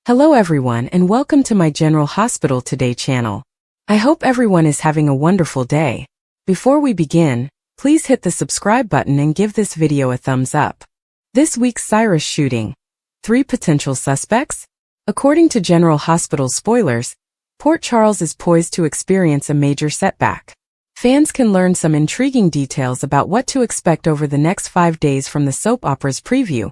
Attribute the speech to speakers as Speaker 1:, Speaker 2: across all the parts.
Speaker 1: Hello everyone and welcome to my General Hospital Today channel. I hope everyone is having a wonderful day. Before we begin, please hit the subscribe button and give this video a thumbs up. This week's Cyrus shooting. 3 potential suspects? According to General Hospital spoilers, Port Charles is poised to experience a major setback. Fans can learn some intriguing details about what to expect over the next 5 days from the soap opera's preview,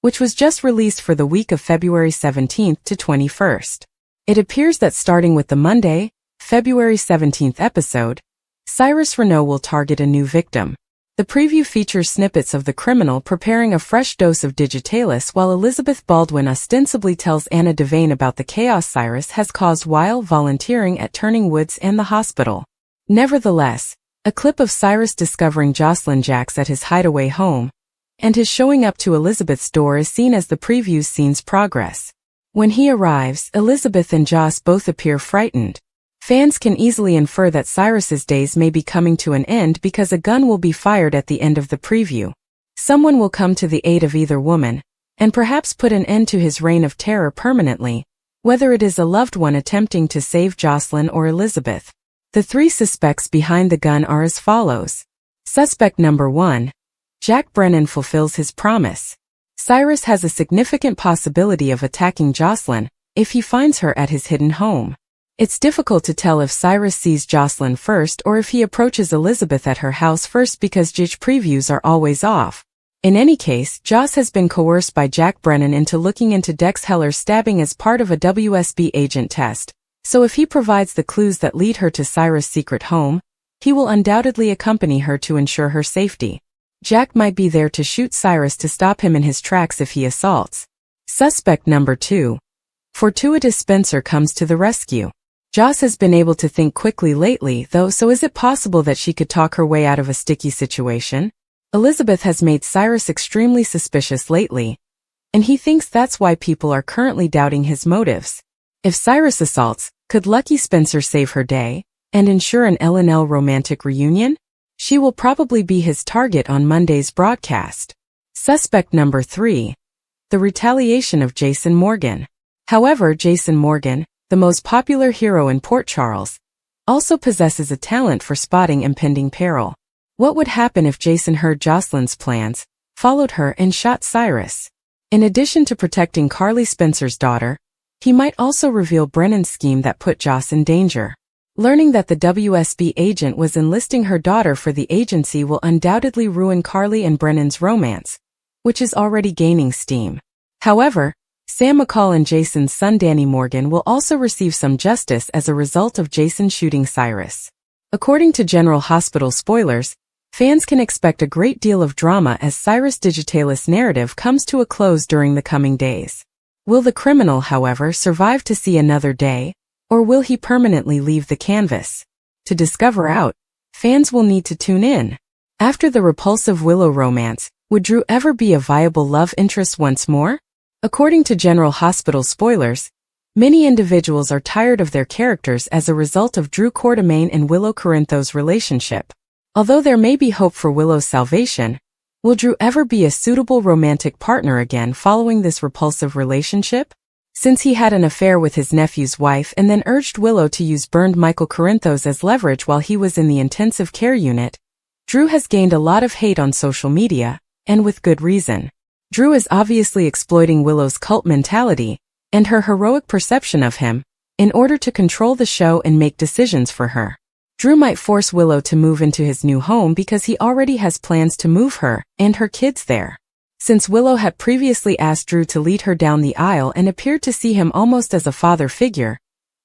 Speaker 1: which was just released for the week of February 17th to 21st. It appears that starting with the Monday, February 17th episode, Cyrus Renaud will target a new victim. The preview features snippets of the criminal preparing a fresh dose of digitalis while Elizabeth Baldwin ostensibly tells Anna Devane about the chaos Cyrus has caused while volunteering at Turning Woods and the hospital. Nevertheless, a clip of Cyrus discovering Josslyn Jax at his hideaway home and his showing up to Elizabeth's door is seen as the preview's scenes progress. When he arrives, Elizabeth and Joss both appear frightened. Fans can easily infer that Cyrus's days may be coming to an end because a gun will be fired at the end of the preview. Someone will come to the aid of either woman, and perhaps put an end to his reign of terror permanently, whether it is a loved one attempting to save Josslyn or Elizabeth. The 3 suspects behind the gun are as follows. Suspect number 1. Jack Brennan fulfills his promise. Cyrus has a significant possibility of attacking Josslyn if he finds her at his hidden home. It's difficult to tell if Cyrus sees Josslyn first or if he approaches Elizabeth at her house first because GIF previews are always off. In any case, Joss has been coerced by Jack Brennan into looking into Dex Heller's stabbing as part of a WSB agent test, so if he provides the clues that lead her to Cyrus' secret home, he will undoubtedly accompany her to ensure her safety. Jack might be there to shoot Cyrus to stop him in his tracks if he assaults. Suspect number 2. Fortuitous Spencer comes to the rescue. Joss has been able to think quickly lately, though, so is it possible that she could talk her way out of a sticky situation? Elizabeth has made Cyrus extremely suspicious lately, and he thinks that's why people are currently doubting his motives. If Cyrus assaults, could Lucky Spencer save her day and ensure an L&L romantic reunion? She will probably be his target on Monday's broadcast. Suspect number 3. The retaliation of Jason Morgan. However, Jason Morgan, the most popular hero in Port Charles, also possesses a talent for spotting impending peril. What would happen if Jason heard Josslyn's plans, followed her and shot Cyrus? In addition to protecting Carly Spencer's daughter, he might also reveal Brennan's scheme that put Joss in danger. Learning that the WSB agent was enlisting her daughter for the agency will undoubtedly ruin Carly and Brennan's romance, which is already gaining steam. However, Sam McCall and Jason's son Danny Morgan will also receive some justice as a result of Jason shooting Cyrus. According to General Hospital spoilers, fans can expect a great deal of drama as Cyrus' digitalis narrative comes to a close during the coming days. Will the criminal, however, survive to see another day? Or will he permanently leave the canvas? To discover out, fans will need to tune in. After the repulsive Willow romance, would Drew ever be a viable love interest once more? According to General Hospital spoilers, many individuals are tired of their characters as a result of Drew Quartermaine and Willow Corinthos' relationship. Although there may be hope for Willow's salvation, will Drew ever be a suitable romantic partner again following this repulsive relationship? Since he had an affair with his nephew's wife and then urged Willow to use burned Michael Corinthos as leverage while he was in the intensive care unit, Drew has gained a lot of hate on social media, and with good reason. Drew is obviously exploiting Willow's cult mentality and her heroic perception of him in order to control the show and make decisions for her. Drew might force Willow to move into his new home because he already has plans to move her and her kids there. Since Willow had previously asked Drew to lead her down the aisle and appeared to see him almost as a father figure,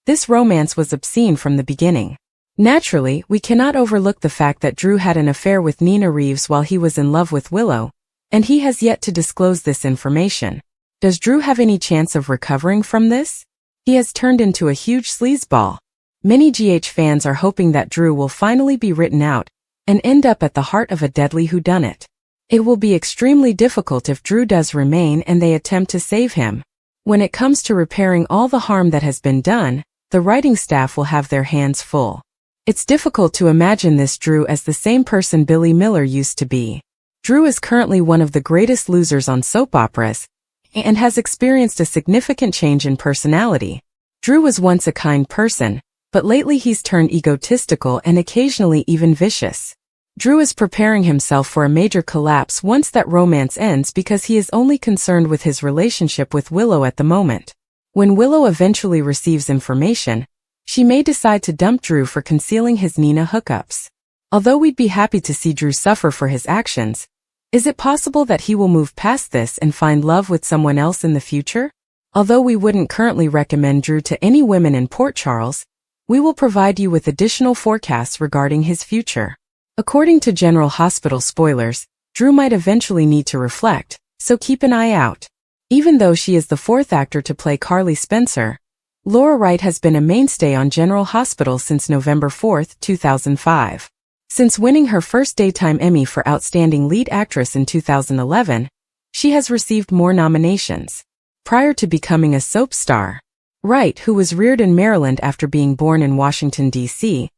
Speaker 1: this romance was obscene from the beginning. Naturally, we cannot overlook the fact that Drew had an affair with Nina Reeves while he was in love with Willow, and he has yet to disclose this information. Does Drew have any chance of recovering from this? He has turned into a huge sleazeball. Many GH fans are hoping that Drew will finally be written out and end up at the heart of a deadly whodunit. It will be extremely difficult if Drew does remain and they attempt to save him. When it comes to repairing all the harm that has been done, the writing staff will have their hands full. It's difficult to imagine this Drew as the same person Billy Miller used to be. Drew is currently one of the greatest losers on soap operas, and has experienced a significant change in personality. Drew was once a kind person, but lately he's turned egotistical and occasionally even vicious. Drew is preparing himself for a major collapse once that romance ends because he is only concerned with his relationship with Willow at the moment. When Willow eventually receives information, she may decide to dump Drew for concealing his Nina hookups. Although we'd be happy to see Drew suffer for his actions, is it possible that he will move past this and find love with someone else in the future? Although we wouldn't currently recommend Drew to any women in Port Charles, we will provide you with additional forecasts regarding his future. According to General Hospital spoilers, Drew might eventually need to reflect, so keep an eye out. Even though she is the fourth actor to play Carly Spencer, Laura Wright has been a mainstay on General Hospital since November 4, 2005. Since winning her first Daytime Emmy for Outstanding Lead Actress in 2011, she has received more nominations. Prior to becoming a soap star, Wright, who was reared in Maryland after being born in Washington, D.C.,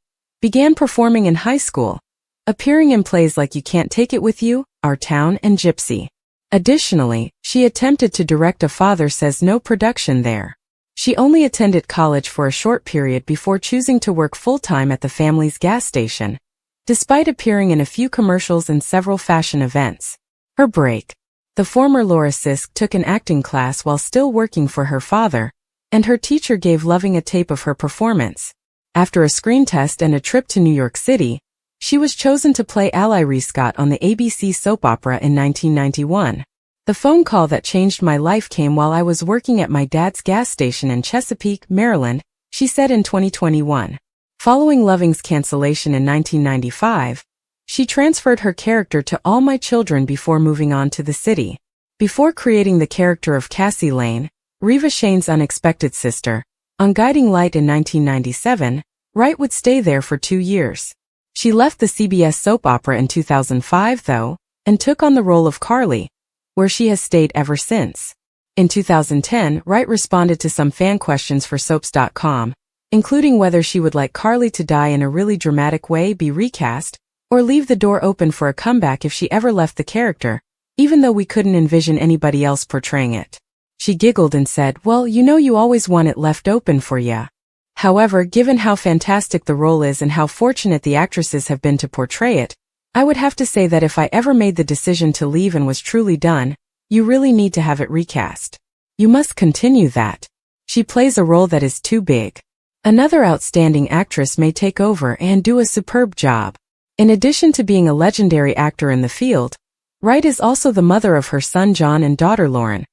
Speaker 1: began performing in high school, appearing in plays like You Can't Take It With You, Our Town, and Gypsy. Additionally, she attempted to direct A Father Says No production there. She only attended college for a short period before choosing to work full-time at the family's gas station, despite appearing in a few commercials and several fashion events. Her break. The former Laura Sisk took an acting class while still working for her father, and her teacher gave Loving a tape of her performance. After a screen test and a trip to New York City, she was chosen to play Ally Scott on the ABC soap opera in 1991. The phone call that changed my life came while I was working at my dad's gas station in Chesapeake, Maryland, she said in 2021. Following Loving's cancellation in 1995, she transferred her character to All My Children before moving on to The City. Before creating the character of Cassie Lane, Reva Shane's unexpected sister, on Guiding Light in 1997, Wright would stay there for 2 years. She left the CBS soap opera in 2005, though, and took on the role of Carly, where she has stayed ever since. In 2010, Wright responded to some fan questions for Soaps.com, including whether she would like Carly to die in a really dramatic way, be recast, or leave the door open for a comeback if she ever left the character, even though we couldn't envision anybody else portraying it. She giggled and said, "Well, you know you always want it left open for ya." However, given how fantastic the role is and how fortunate the actresses have been to portray it, I would have to say that if I ever made the decision to leave and was truly done, you really need to have it recast. You must continue that. She plays a role that is too big. Another outstanding actress may take over and do a superb job. In addition to being a legendary actor in the field, Wright is also the mother of her son John and daughter Lauren,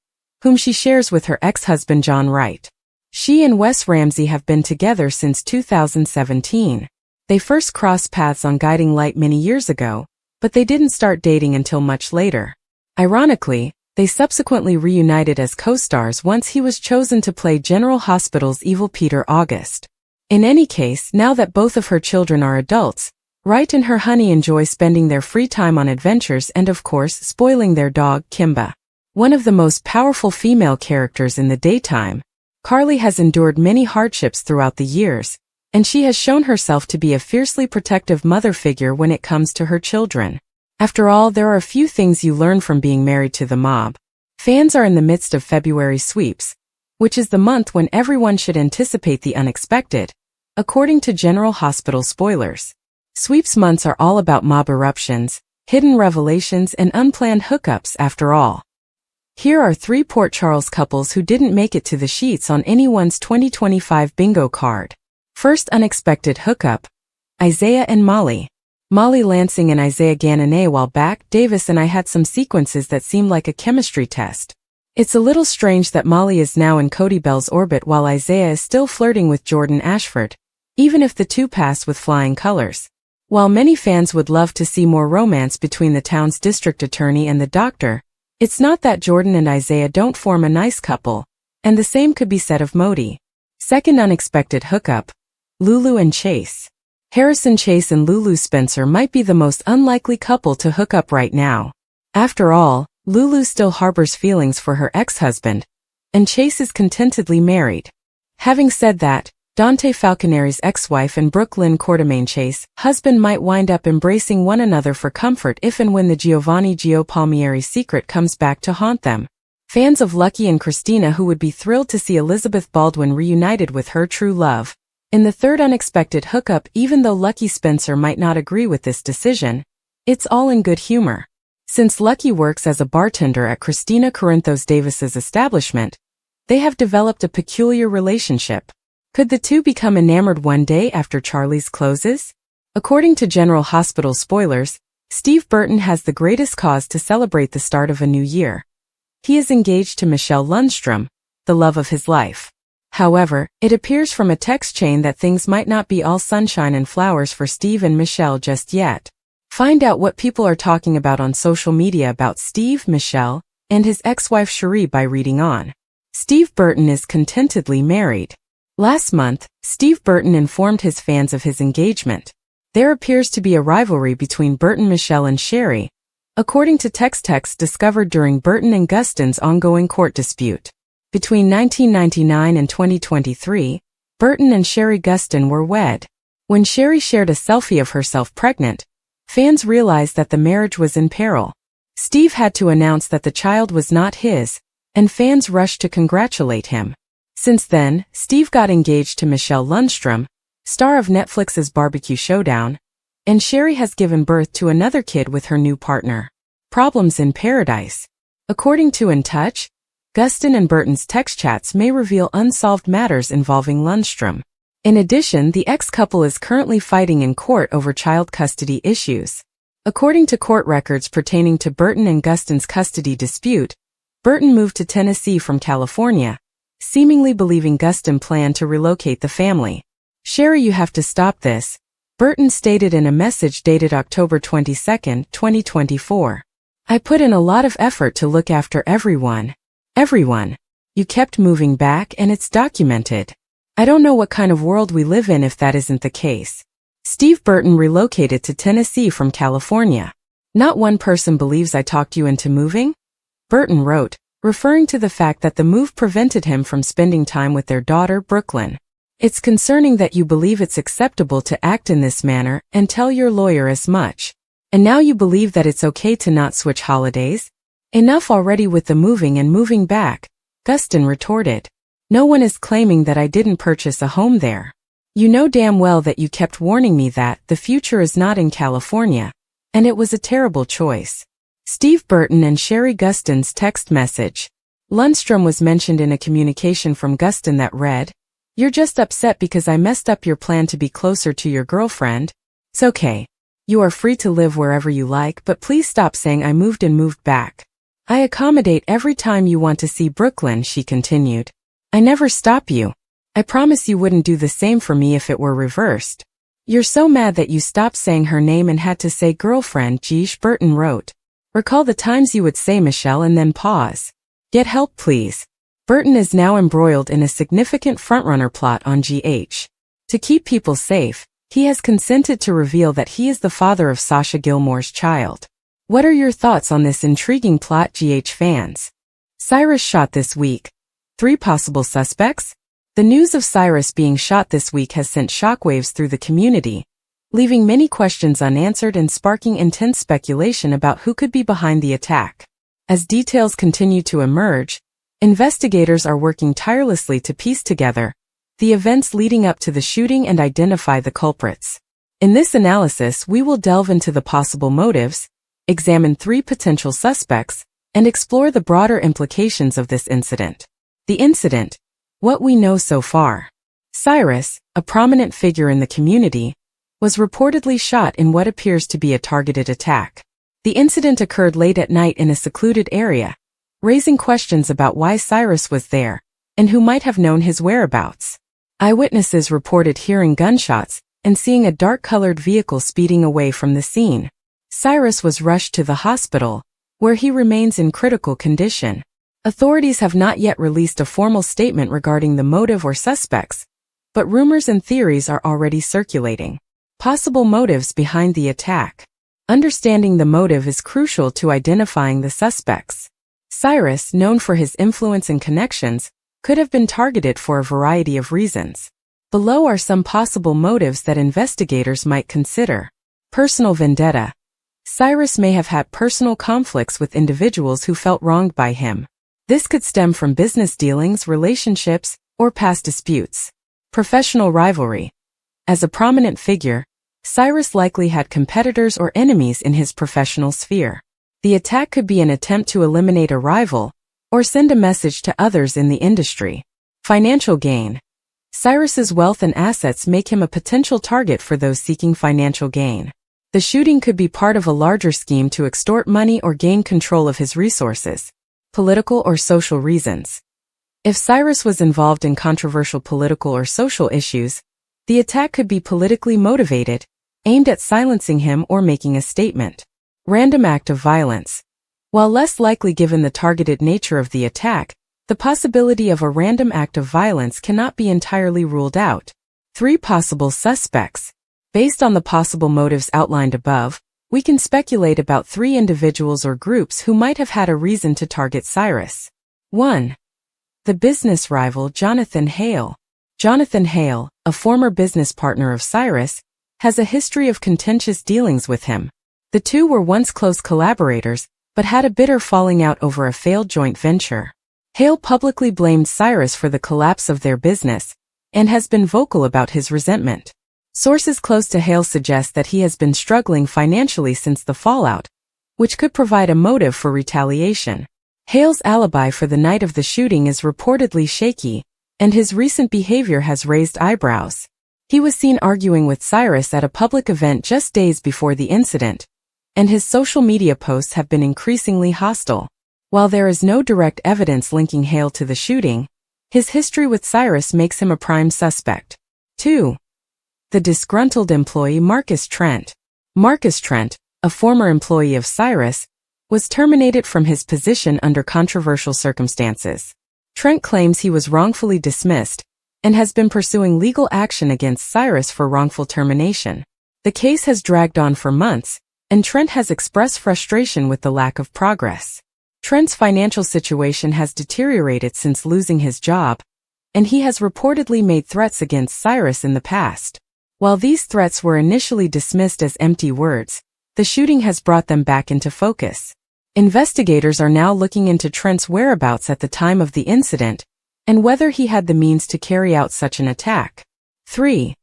Speaker 1: whom she shares with her ex-husband John Wright. She and Wes Ramsey have been together since 2017. They first crossed paths on Guiding Light many years ago, but they didn't start dating until much later. Ironically, they subsequently reunited as co-stars once he was chosen to play General Hospital's evil Peter August. In any case, now that both of her children are adults, Wright and her honey enjoy spending their free time on adventures and of course spoiling their dog, Kimba. One of the most powerful female characters in the daytime, Carly has endured many hardships throughout the years, and she has shown herself to be a fiercely protective mother figure when it comes to her children. After all, there are a few things you learn from being married to the mob. Fans are in the midst of February sweeps, which is the month when everyone should anticipate the unexpected, according to General Hospital spoilers. Sweeps months are all about mob eruptions, hidden revelations, and unplanned hookups after all. Here are 3 Port Charles couples who didn't make it to the sheets on anyone's 2025 bingo card. First unexpected hookup, Isaiah and Molly. Molly Lansing and Isaiah Gannon. A while back, Davis and I had some sequences that seemed like a chemistry test. It's a little strange that Molly is now in Cody Bell's orbit while Isaiah is still flirting with Jordan Ashford, even if the two passed with flying colors. While many fans would love to see more romance between the town's district attorney and the doctor, it's not that Jordan and Isaiah don't form a nice couple, and the same could be said of Modi. Second unexpected hookup, Lulu and Chase. Harrison Chase and Lulu Spencer might be the most unlikely couple to hook up right now. After all, Lulu still harbors feelings for her ex-husband, and Chase is contentedly married. Having said that, Dante Falconeri's ex-wife and Brooklyn Quartermain Chase, husband might wind up embracing one another for comfort if and when the Giovanni Gio Palmieri secret comes back to haunt them. Fans of Lucky and Christina who would be thrilled to see Elizabeth Baldwin reunited with her true love. In the third unexpected hookup, even though Lucky Spencer might not agree with this decision, it's all in good humor. Since Lucky works as a bartender at Christina Corinthos Davis's establishment, they have developed a peculiar relationship. Could the two become enamored one day after Charlie's closes? According to General Hospital spoilers, Steve Burton has the greatest cause to celebrate the start of a new year. He is engaged to Michelle Lundstrom, the love of his life. However, it appears from a text chain that things might not be all sunshine and flowers for Steve and Michelle just yet. Find out what people are talking about on social media about Steve, Michelle, and his ex-wife Cherie by reading on. Steve Burton is contentedly married. Last month, Steve Burton informed his fans of his engagement. There appears to be a rivalry between Burton, Michelle, and Cherie, according to texts discovered during Burton and Gustin's ongoing court dispute. Between 1999 and 2023, Burton and Cherie Gustin were wed. When Cherie shared a selfie of herself pregnant, fans realized that the marriage was in peril. Steve had to announce that the child was not his, and fans rushed to congratulate him. Since then, Steve got engaged to Michelle Lundstrom, star of Netflix's Barbecue Showdown, and Cherie has given birth to another kid with her new partner. Problems in paradise. According to In Touch, Gustin and Burton's text chats may reveal unsolved matters involving Lundstrom. In addition, the ex-couple is currently fighting in court over child custody issues. According to court records pertaining to Burton and Gustin's custody dispute, Burton moved to Tennessee from California, seemingly believing Gustin planned to relocate the family. "Cherie, you have to stop this," Burton stated in a message dated October 22, 2024. "I put in a lot of effort to look after everyone. Everyone. You kept moving back and it's documented. I don't know what kind of world we live in if that isn't the case." Steve Burton relocated to Tennessee from California. "Not one person believes I talked you into moving," Burton wrote, referring to the fact that the move prevented him from spending time with their daughter, Brooklyn. "It's concerning that you believe it's acceptable to act in this manner and tell your lawyer as much. And now you believe that it's okay to not switch holidays? Enough already with the moving and moving back," Gustin retorted. "No one is claiming that I didn't purchase a home there. You know damn well that you kept warning me that the future is not in California, and it was a terrible choice." Steve Burton and Cherie Gustin's text message. Lundstrom was mentioned in a communication from Gustin that read, "You're just upset because I messed up your plan to be closer to your girlfriend. It's okay. You are free to live wherever you like, but please stop saying I moved and moved back. I accommodate every time you want to see Brooklyn," she continued. "I never stop you. I promise you wouldn't do the same for me if it were reversed. You're so mad that you stopped saying her name and had to say girlfriend," Jeesh, Burton wrote. "Recall the times you would say Michelle and then pause. Get help please." Burton is now embroiled in a significant frontrunner plot on GH. To keep people safe, he has consented to reveal that he is the father of Sasha Gilmore's child. What are your thoughts on this intriguing plot, GH fans? Cyrus shot this week. 3 possible suspects? The news of Cyrus being shot this week has sent shockwaves through the community, leaving many questions unanswered and sparking intense speculation about who could be behind the attack. As details continue to emerge, investigators are working tirelessly to piece together the events leading up to the shooting and identify the culprits. In this analysis, we will delve into the possible motives, examine 3 potential suspects, and explore the broader implications of this incident. The incident. What we know so far. Cyrus, a prominent figure in the community, was reportedly shot in what appears to be a targeted attack. The incident occurred late at night in a secluded area, raising questions about why Cyrus was there, and who might have known his whereabouts. Eyewitnesses reported hearing gunshots and seeing a dark-colored vehicle speeding away from the scene. Cyrus was rushed to the hospital, where he remains in critical condition. Authorities have not yet released a formal statement regarding the motive or suspects, but rumors and theories are already circulating. Possible motives behind the attack. Understanding the motive is crucial to identifying the suspects. Cyrus, known for his influence and connections, could have been targeted for a variety of reasons. Below are some possible motives that investigators might consider. Personal vendetta. Cyrus may have had personal conflicts with individuals who felt wronged by him. This could stem from business dealings, relationships, or past disputes. Professional rivalry. As a prominent figure, Cyrus likely had competitors or enemies in his professional sphere. The attack could be an attempt to eliminate a rival, or send a message to others in the industry. Financial gain. Cyrus's wealth and assets make him a potential target for those seeking financial gain. The shooting could be part of a larger scheme to extort money or gain control of his resources. Political or social reasons. If Cyrus was involved in controversial political or social issues, the attack could be politically motivated, aimed at silencing him or making a statement. Random act of violence. While less likely given the targeted nature of the attack, the possibility of a random act of violence cannot be entirely ruled out. 3 possible suspects. Based on the possible motives outlined above, we can speculate about 3 individuals or groups who might have had a reason to target Cyrus. 1. The business rival Jonathan Hale. Jonathan Hale, a former business partner of Cyrus, has a history of contentious dealings with him. The two were once close collaborators, but had a bitter falling out over a failed joint venture. Hale publicly blamed Cyrus for the collapse of their business, and has been vocal about his resentment. Sources close to Hale suggest that he has been struggling financially since the fallout, which could provide a motive for retaliation. Hale's alibi for the night of the shooting is reportedly shaky, and his recent behavior has raised eyebrows. He was seen arguing with Cyrus at a public event just days before the incident, and his social media posts have been increasingly hostile. While there is no direct evidence linking Hale to the shooting, his history with Cyrus makes him a prime suspect. 2. The disgruntled employee Marcus Trent. Marcus Trent, a former employee of Cyrus, was terminated from his position under controversial circumstances. Trent claims he was wrongfully dismissed, and has been pursuing legal action against Cyrus for wrongful termination. The case has dragged on for months, and Trent has expressed frustration with the lack of progress. Trent's financial situation has deteriorated since losing his job, and he has reportedly made threats against Cyrus in the past. While these threats were initially dismissed as empty words, the shooting has brought them back into focus. Investigators are now looking into Trent's whereabouts at the time of the incident, and whether he had the means to carry out such an attack. 3.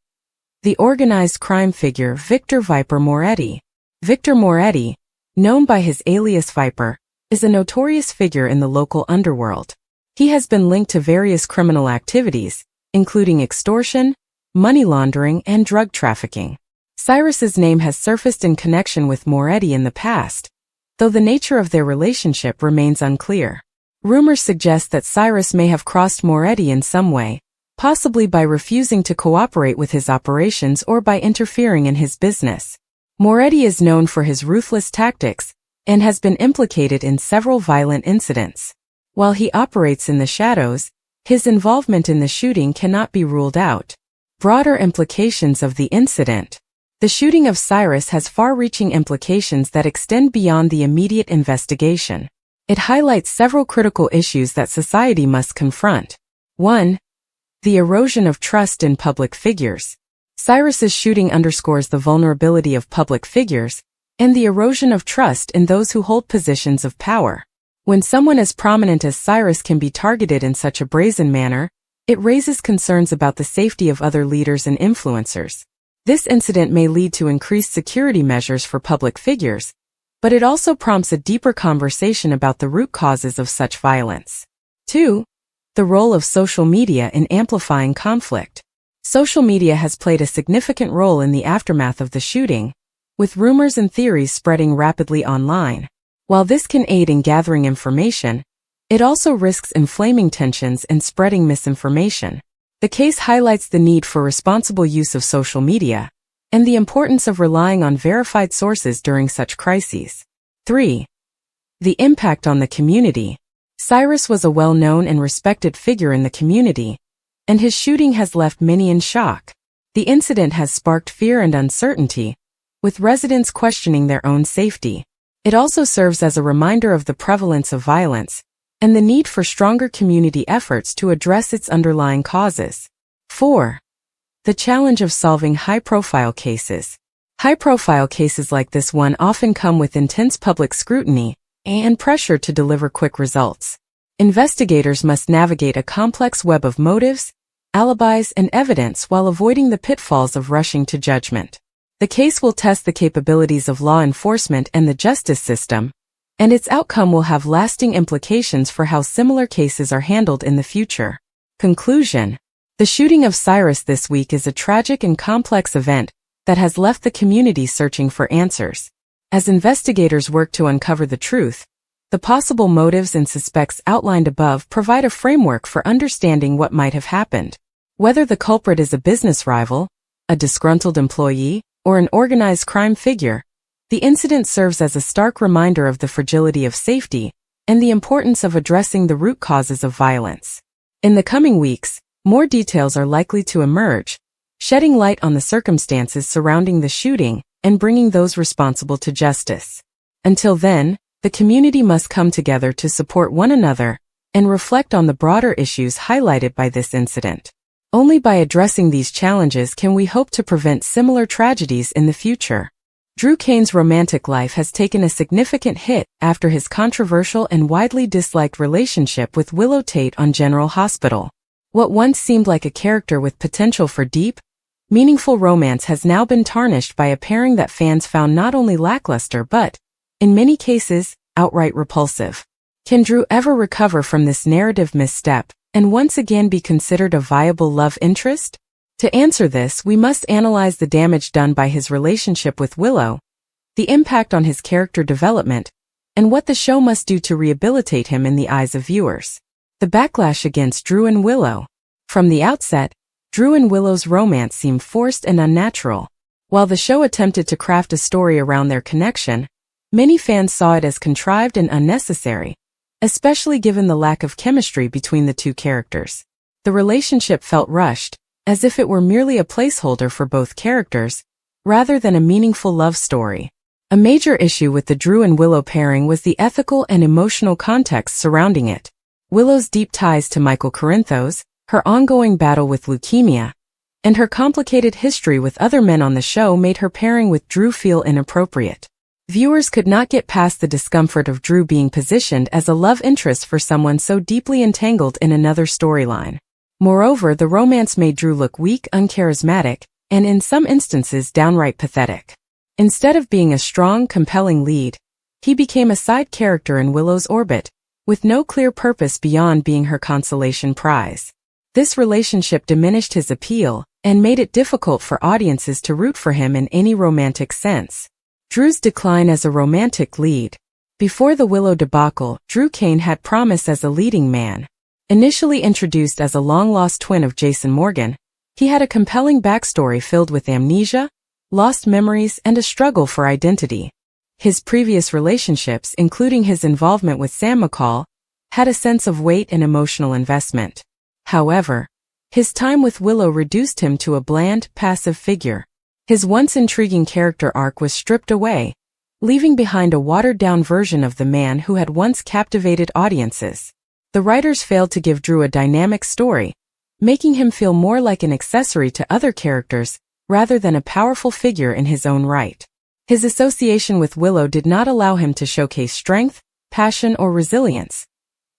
Speaker 1: The organized crime figure Victor Viper Moretti. Victor Moretti, known by his alias Viper, is a notorious figure in the local underworld. He has been linked to various criminal activities, including extortion, money laundering, and drug trafficking. Cyrus's name has surfaced in connection with Moretti in the past, though the nature of their relationship remains unclear. Rumors suggest that Cyrus may have crossed Moretti in some way, possibly by refusing to cooperate with his operations or by interfering in his business. Moretti is known for his ruthless tactics, and has been implicated in several violent incidents. While he operates in the shadows, his involvement in the shooting cannot be ruled out. Broader implications of the incident. The shooting of Cyrus has far-reaching implications that extend beyond the immediate investigation. It highlights several critical issues that society must confront. 1. The erosion of trust in public figures. Cyrus's shooting underscores the vulnerability of public figures, and the erosion of trust in those who hold positions of power. When someone as prominent as Cyrus can be targeted in such a brazen manner, it raises concerns about the safety of other leaders and influencers. This incident may lead to increased security measures for public figures, but it also prompts a deeper conversation about the root causes of such violence. 2. The role of social media in amplifying conflict. Social media has played a significant role in the aftermath of the shooting, with rumors and theories spreading rapidly online. While this can aid in gathering information, it also risks inflaming tensions and spreading misinformation. The case highlights the need for responsible use of social media, and the importance of relying on verified sources during such crises. 3. The impact on the community. Cyrus was a well-known and respected figure in the community, and his shooting has left many in shock. The incident has sparked fear and uncertainty, with residents questioning their own safety. It also serves as a reminder of the prevalence of violence, and the need for stronger community efforts to address its underlying causes. 4. The challenge of solving high-profile cases. High-profile cases like this one often come with intense public scrutiny and pressure to deliver quick results. Investigators must navigate a complex web of motives, alibis, and evidence while avoiding the pitfalls of rushing to judgment. The case will test the capabilities of law enforcement and the justice system, and its outcome will have lasting implications for how similar cases are handled in the future. Conclusion: the shooting of Cyrus this week is a tragic and complex event that has left the community searching for answers. As investigators work to uncover the truth, the possible motives and suspects outlined above provide a framework for understanding what might have happened. Whether the culprit is a business rival, a disgruntled employee, or an organized crime figure, the incident serves as a stark reminder of the fragility of safety and the importance of addressing the root causes of violence. In the coming weeks, more details are likely to emerge, shedding light on the circumstances surrounding the shooting and bringing those responsible to justice. Until then, the community must come together to support one another and reflect on the broader issues highlighted by this incident. Only by addressing these challenges can we hope to prevent similar tragedies in the future. Drew Cain's romantic life has taken a significant hit after his controversial and widely disliked relationship with Willow Tate on General Hospital. What once seemed like a character with potential for deep, meaningful romance has now been tarnished by a pairing that fans found not only lackluster but, in many cases, outright repulsive. Can Drew ever recover from this narrative misstep and once again be considered a viable love interest? To answer this, we must analyze the damage done by his relationship with Willow, the impact on his character development, and what the show must do to rehabilitate him in the eyes of viewers. The backlash against Drew and Willow. From the outset, Drew and Willow's romance seemed forced and unnatural. While the show attempted to craft a story around their connection, many fans saw it as contrived and unnecessary, especially given the lack of chemistry between the two characters. The relationship felt rushed, as if it were merely a placeholder for both characters, rather than a meaningful love story. A major issue with the Drew and Willow pairing was the ethical and emotional context surrounding it. Willow's deep ties to Michael Corinthos, her ongoing battle with leukemia, and her complicated history with other men on the show made her pairing with Drew feel inappropriate. Viewers could not get past the discomfort of Drew being positioned as a love interest for someone so deeply entangled in another storyline. Moreover, the romance made Drew look weak, uncharismatic, and in some instances downright pathetic. Instead of being a strong, compelling lead, he became a side character in Willow's orbit, with no clear purpose beyond being her consolation prize. This relationship diminished his appeal and made it difficult for audiences to root for him in any romantic sense. Drew's decline as a romantic lead. Before the Willow debacle, Drew Cain had promise as a leading man. Initially introduced as a long-lost twin of Jason Morgan, he had a compelling backstory filled with amnesia, lost memories, and a struggle for identity. His previous relationships, including his involvement with Sam McCall, had a sense of weight and emotional investment. However, his time with Willow reduced him to a bland, passive figure. His once intriguing character arc was stripped away, leaving behind a watered-down version of the man who had once captivated audiences. The writers failed to give Drew a dynamic story, making him feel more like an accessory to other characters rather than a powerful figure in his own right. His association with Willow did not allow him to showcase strength, passion, or resilience,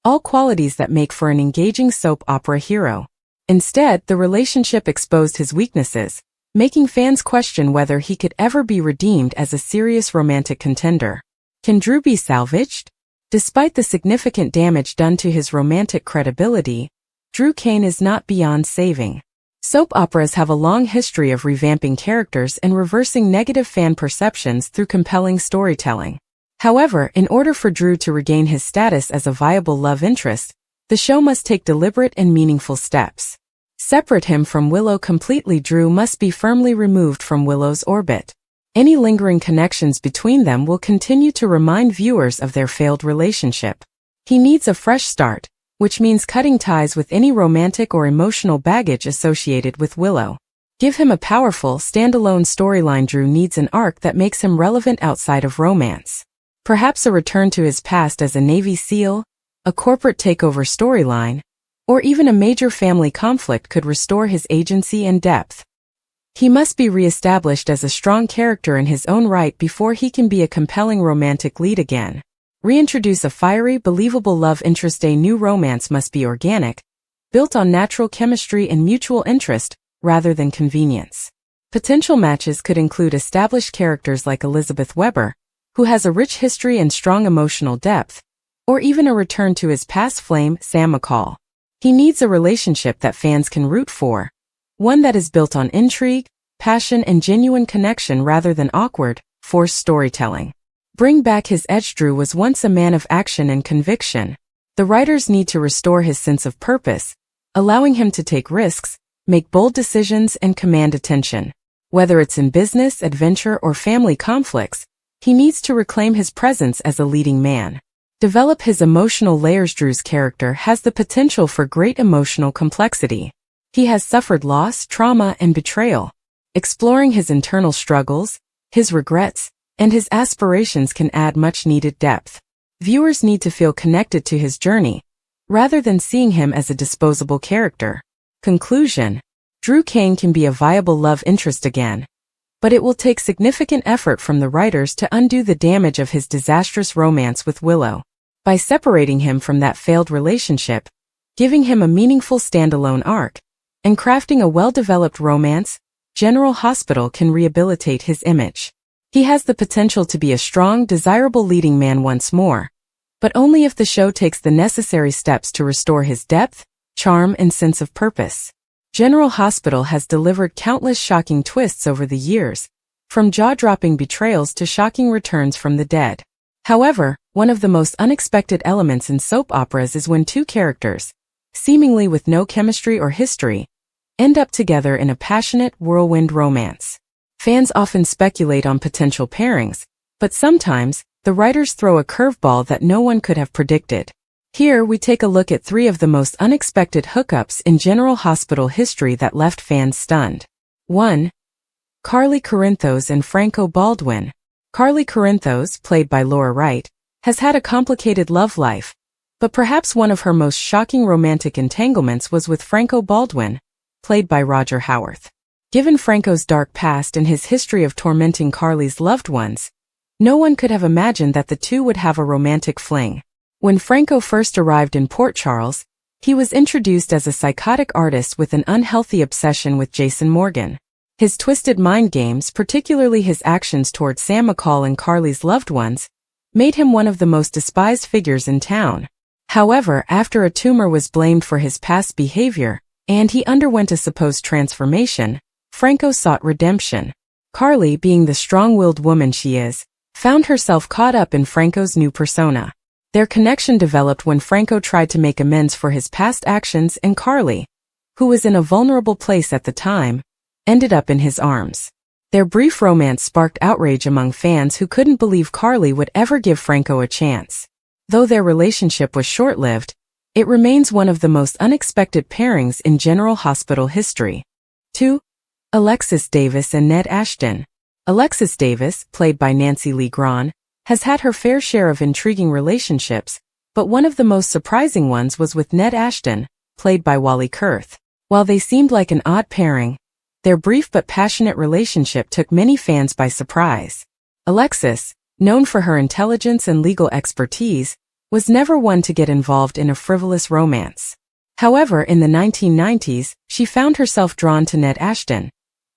Speaker 1: all qualities that make for an engaging soap opera hero. Instead, the relationship exposed his weaknesses, making fans question whether he could ever be redeemed as a serious romantic contender. Can Drew be salvaged? Despite the significant damage done to his romantic credibility, Drew Cain is not beyond saving. Soap operas have a long history of revamping characters and reversing negative fan perceptions through compelling storytelling. However, in order for Drew to regain his status as a viable love interest, the show must take deliberate and meaningful steps. Separate him from Willow completely. Drew must be firmly removed from Willow's orbit. Any lingering connections between them will continue to remind viewers of their failed relationship. He needs a fresh start, which means cutting ties with any romantic or emotional baggage associated with Willow. Give him a powerful, standalone storyline. Drew needs an arc that makes him relevant outside of romance. Perhaps a return to his past as a Navy SEAL, a corporate takeover storyline, or even a major family conflict could restore his agency and depth. He must be re-established as a strong character in his own right before he can be a compelling romantic lead again. Reintroduce a fiery, believable love interest. A new romance must be organic, built on natural chemistry and mutual interest, rather than convenience. Potential matches could include established characters like Elizabeth Weber, who has a rich history and strong emotional depth, or even a return to his past flame, Sam McCall. He needs a relationship that fans can root for, one that is built on intrigue, passion, and genuine connection rather than awkward, forced storytelling. Bring back his edge. Drew was once a man of action and conviction. The writers need to restore his sense of purpose, allowing him to take risks, make bold decisions, and command attention. Whether it's in business, adventure, or family conflicts, he needs to reclaim his presence as a leading man. Develop his emotional layers. Drew's character has the potential for great emotional complexity. He has suffered loss, trauma, and betrayal. Exploring his internal struggles, his regrets, and his aspirations can add much-needed depth. Viewers need to feel connected to his journey, rather than seeing him as a disposable character. Conclusion: Drew Cain can be a viable love interest again, but it will take significant effort from the writers to undo the damage of his disastrous romance with Willow. By separating him from that failed relationship, giving him a meaningful standalone arc, and crafting a well-developed romance, General Hospital can rehabilitate his image. He has the potential to be a strong, desirable leading man once more, but only if the show takes the necessary steps to restore his depth, charm, and sense of purpose. General Hospital has delivered countless shocking twists over the years, from jaw-dropping betrayals to shocking returns from the dead. However, one of the most unexpected elements in soap operas is when two characters, seemingly with no chemistry or history, end up together in a passionate, whirlwind romance. Fans often speculate on potential pairings, but sometimes, the writers throw a curveball that no one could have predicted. Here we take a look at 3 of the most unexpected hookups in General Hospital history that left fans stunned. 1. Carly Corinthos and Franco Baldwin. Carly Corinthos, played by Laura Wright, has had a complicated love life, but perhaps one of her most shocking romantic entanglements was with Franco Baldwin, played by Roger Howarth. Given Franco's dark past and his history of tormenting Carly's loved ones, no one could have imagined that the two would have a romantic fling. When Franco first arrived in Port Charles, he was introduced as a psychotic artist with an unhealthy obsession with Jason Morgan. His twisted mind games, particularly his actions toward Sam McCall and Carly's loved ones, made him one of the most despised figures in town. However, after a tumor was blamed for his past behavior, and he underwent a supposed transformation, Franco sought redemption. Carly, being the strong-willed woman she is, found herself caught up in Franco's new persona. Their connection developed when Franco tried to make amends for his past actions, and Carly, who was in a vulnerable place at the time, ended up in his arms. Their brief romance sparked outrage among fans who couldn't believe Carly would ever give Franco a chance. Though their relationship was short-lived, it remains one of the most unexpected pairings in General Hospital history. 2. Alexis Davis and Ned Ashton. Alexis Davis, played by Nancy Lee Grahn, has had her fair share of intriguing relationships, but one of the most surprising ones was with Ned Ashton, played by Wally Kurth. While they seemed like an odd pairing, their brief but passionate relationship took many fans by surprise. Alexis, known for her intelligence and legal expertise, was never one to get involved in a frivolous romance. However, in the 1990s, she found herself drawn to Ned Ashton,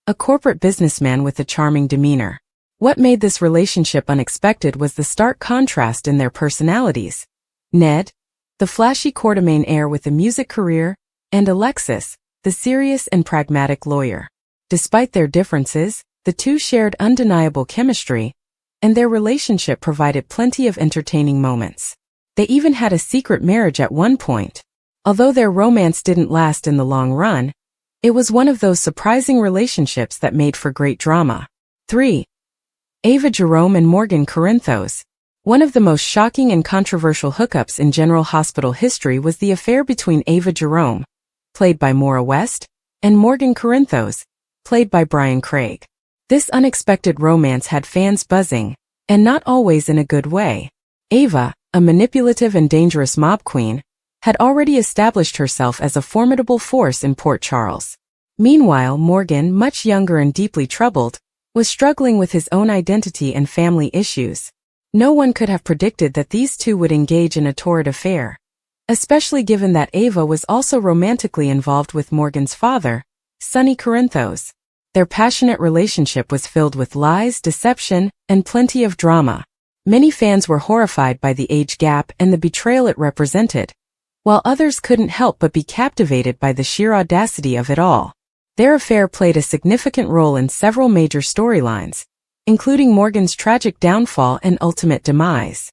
Speaker 1: a corporate businessman with a charming demeanor. What made this relationship unexpected was the stark contrast in their personalities. Ned, the flashy court-domain heir with a music career, and Alexis, the serious and pragmatic lawyer. Despite their differences, the two shared undeniable chemistry, and their relationship provided plenty of entertaining moments. They even had a secret marriage at one point. Although their romance didn't last in the long run, it was one of those surprising relationships that made for great drama. 3. Ava Jerome and Morgan Corinthos. One of the most shocking and controversial hookups in General Hospital history was the affair between Ava Jerome, played by Maura West, and Morgan Corinthos, played by Brian Craig. This unexpected romance had fans buzzing, and not always in a good way. Ava, a manipulative and dangerous mob queen, had already established herself as a formidable force in Port Charles. Meanwhile, Morgan, much younger and deeply troubled, was struggling with his own identity and family issues. No one could have predicted that these two would engage in a torrid affair, especially given that Ava was also romantically involved with Morgan's father, Sonny Corinthos. Their passionate relationship was filled with lies, deception, and plenty of drama. Many fans were horrified by the age gap and the betrayal it represented, while others couldn't help but be captivated by the sheer audacity of it all. Their affair played a significant role in several major storylines, including Morgan's tragic downfall and ultimate demise.